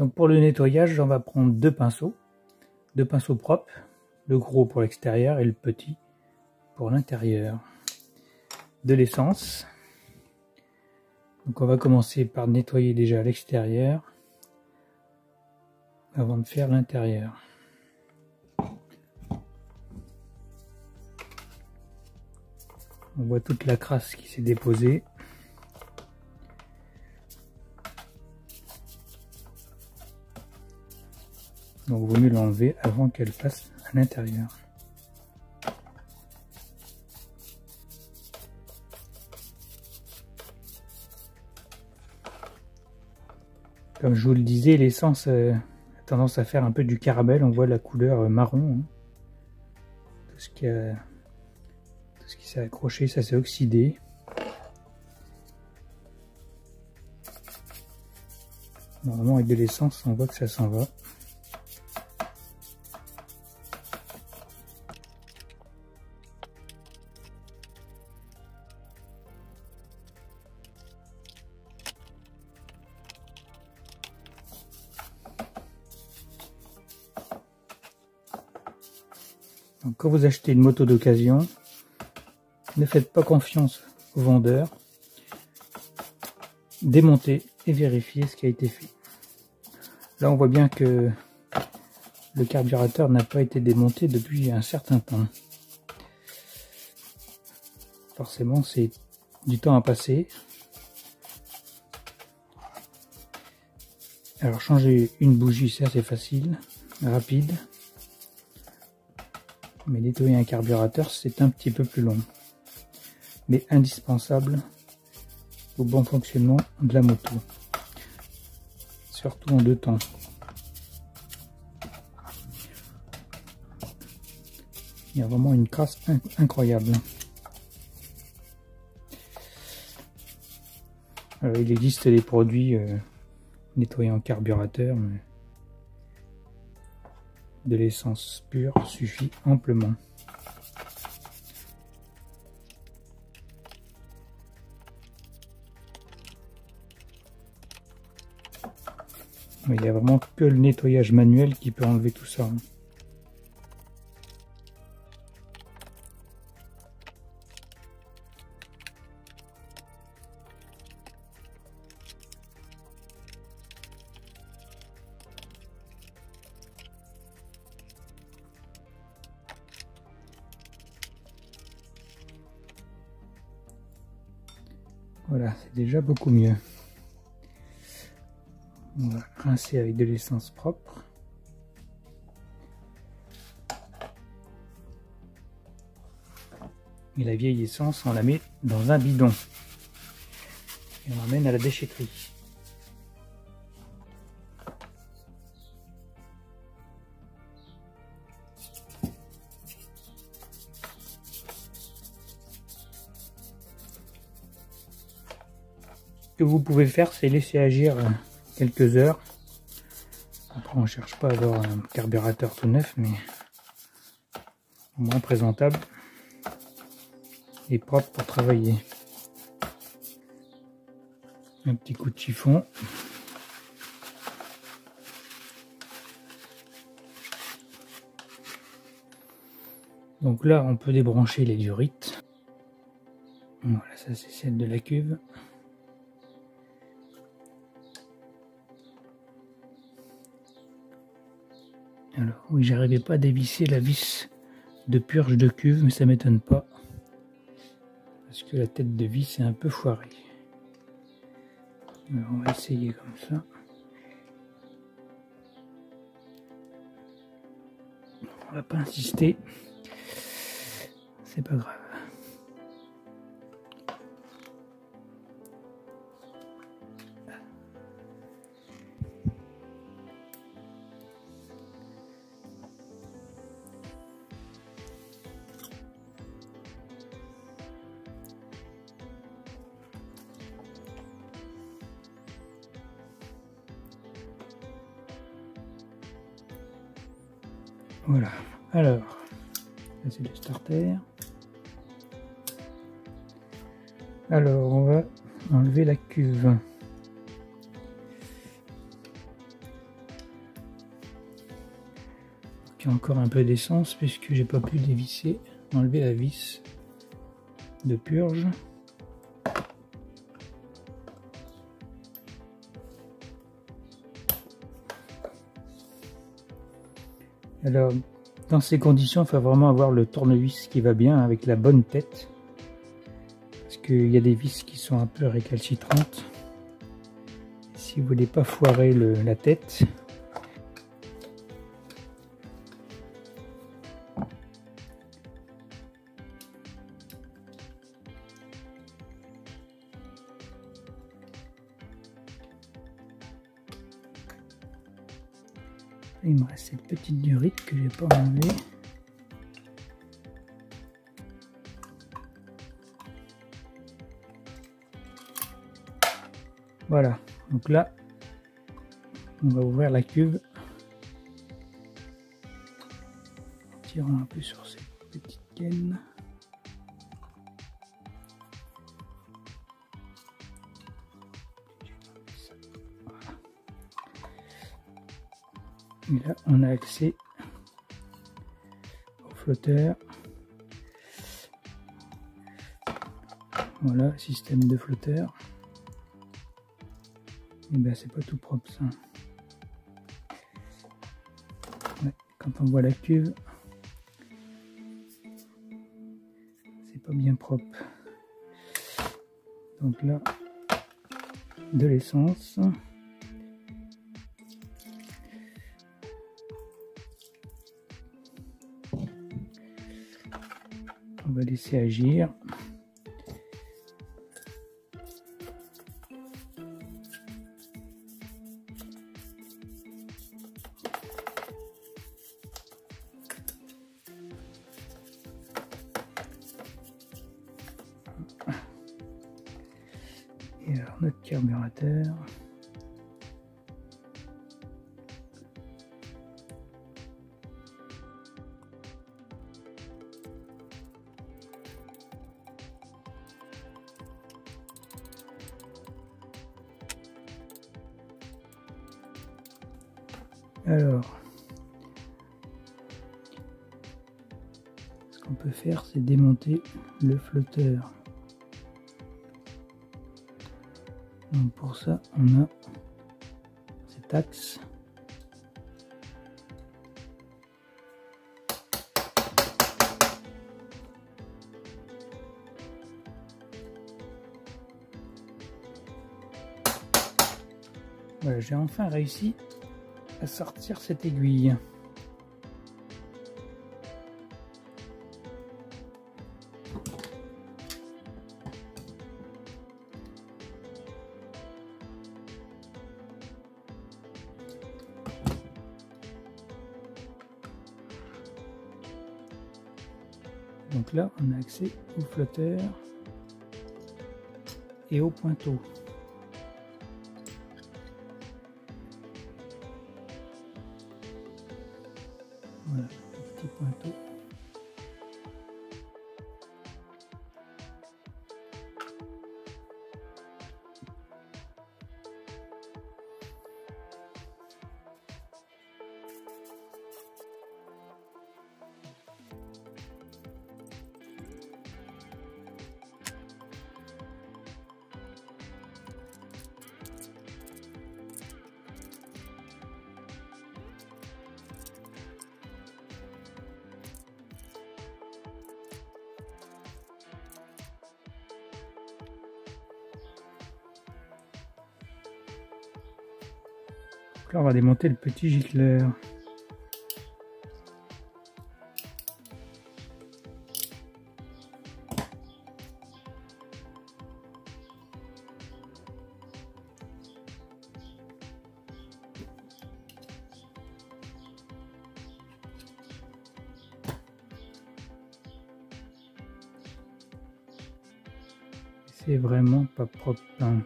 Donc pour le nettoyage, on va prendre deux pinceaux propres, le gros pour l'extérieur et le petit pour l'intérieur. De l'essence. Donc on va commencer par nettoyer déjà l'extérieur avant de faire l'intérieur. On voit toute la crasse qui s'est déposée. Donc il vaut mieux l'enlever avant qu'elle passe à l'intérieur. Comme je vous le disais, l'essence a tendance à faire un peu du caramel. On voit la couleur marron. Hein. Tout ce qui s'est accroché, ça s'est oxydé. Normalement, avec de l'essence, on voit que ça s'en va. Donc, quand vous achetez une moto d'occasion, ne faites pas confiance au vendeur. Démontez et vérifiez ce qui a été fait. Là, on voit bien que le carburateur n'a pas été démonté depuis un certain temps. Forcément, c'est du temps à passer. Alors, changer une bougie, c'est assez facile, rapide. Mais nettoyer un carburateur, c'est un petit peu plus long. Mais indispensable au bon fonctionnement de la moto. Surtout en deux temps. Il y a vraiment une crasse incroyable. Alors, il existe des produits nettoyants carburateur, mais de l'essence pure suffit amplement. Il n'y a vraiment que le nettoyage manuel qui peut enlever tout ça. Voilà, c'est déjà beaucoup mieux. On va rincer avec de l'essence propre. Et la vieille essence, on la met dans un bidon. Et on l'emmène à la déchetterie. Ce que vous pouvez faire, c'est laisser agir quelques heures. Après, on ne cherche pas à avoir un carburateur tout neuf, mais au moins présentable et propre pour travailler. Un petit coup de chiffon. Donc là, on peut débrancher les durites. Voilà, ça c'est celle de la cuve. Alors oui, j'arrivais pas à dévisser la vis de purge de cuve, mais ça m'étonne pas. Parce que la tête de vis est un peu foirée. Alors on va essayer comme ça. On va pas insister. C'est pas grave. Voilà, alors, là c'est le starter. Alors, on va enlever la cuve. Puis encore un peu d'essence puisque j'ai pas pu dévisser, enlever la vis de purge. Alors, dans ces conditions, il faut vraiment avoir le tournevis qui va bien avec la bonne tête. Parce qu'il y a des vis qui sont un peu récalcitrantes. Si vous voulez pas foirer la tête, il me reste cette petite durite que j'ai pas enlevée. Voilà, donc là, on va ouvrir la cuve en tirant un peu sur cette petite gaine. Voilà. Et là, on a accès au flotteur. Voilà, système de flotteur. Et bien c'est pas tout propre ça. Ouais, quand on voit la cuve, c'est pas bien propre. Donc là, de l'essence. On va laisser agir. Et alors notre carburateur. Alors, ce qu'on peut faire, c'est démonter le flotteur. Donc pour ça, on a cet axe. Voilà, j'ai enfin réussi à sortir cette aiguille. Donc là, on a accès au flotteur et au pointeau. Voilà, le petit pointeau. Là, on va démonter le petit gicleur. C'est vraiment pas propre, hein.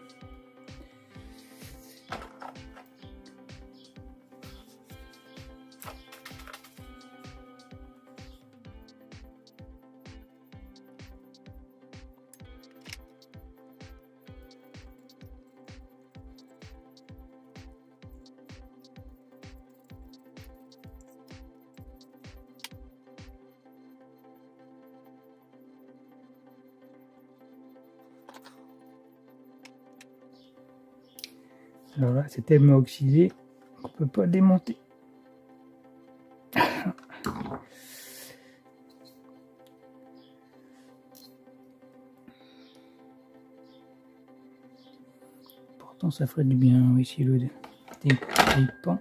Alors là, c'est tellement oxydé qu'on peut pas démonter. Pourtant, ça ferait du bien, oui, si le dépend.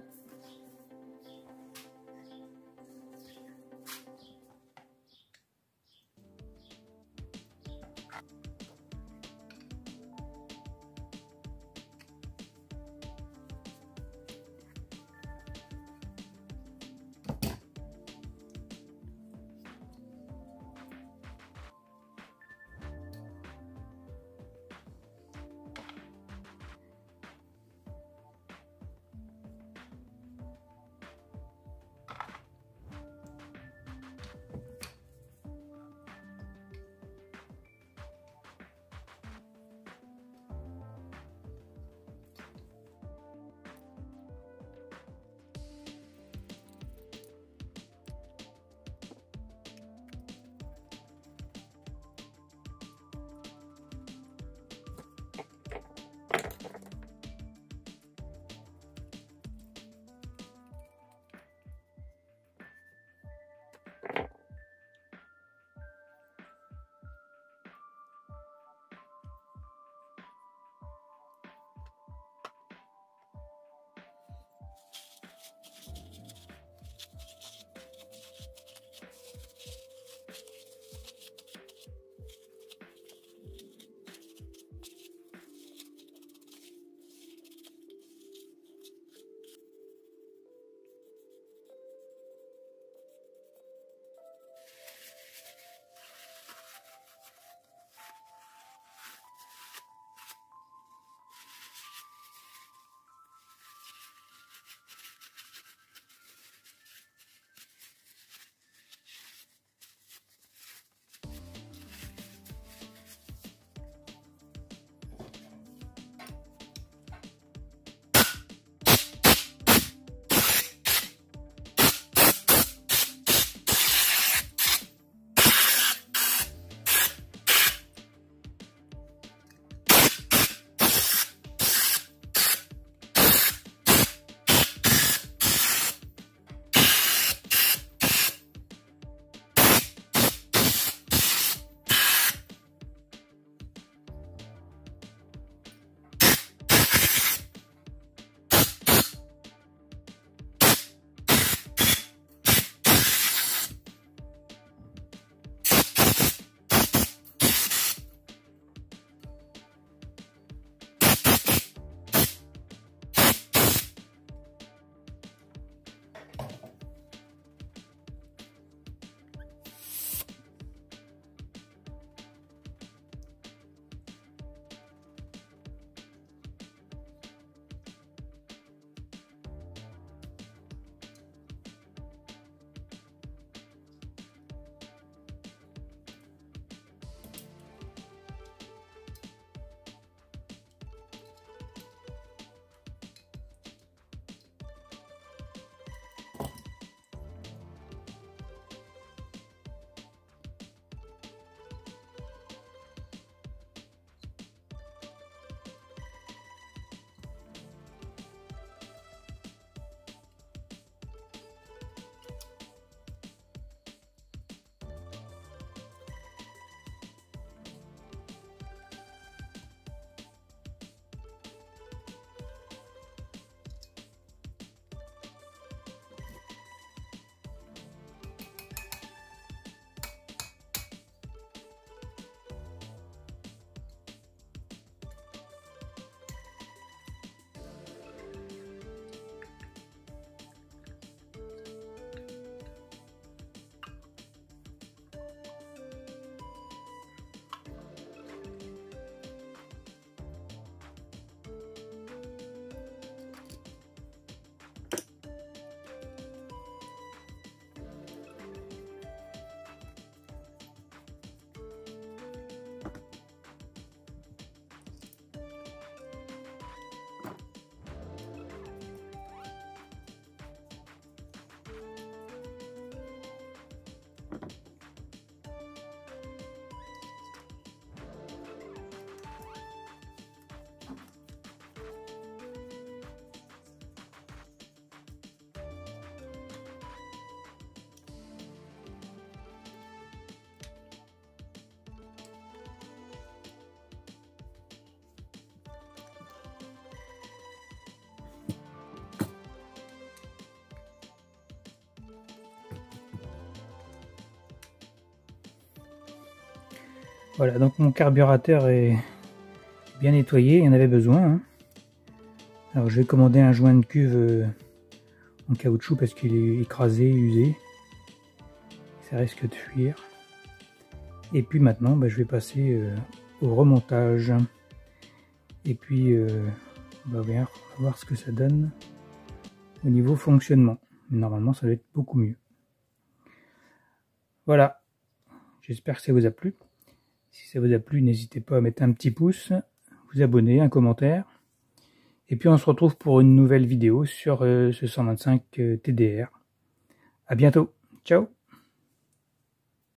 Voilà, donc mon carburateur est bien nettoyé, il y en avait besoin. Hein. Alors je vais commander un joint de cuve en caoutchouc parce qu'il est écrasé, usé. Ça risque de fuir. Et puis maintenant, je vais passer au remontage. Et puis, on va voir ce que ça donne au niveau fonctionnement. Mais normalement, ça va être beaucoup mieux. Voilà. J'espère que ça vous a plu. Si ça vous a plu, n'hésitez pas à mettre un petit pouce, vous abonner, un commentaire. Et puis on se retrouve pour une nouvelle vidéo sur ce 125 TDR. À bientôt. Ciao.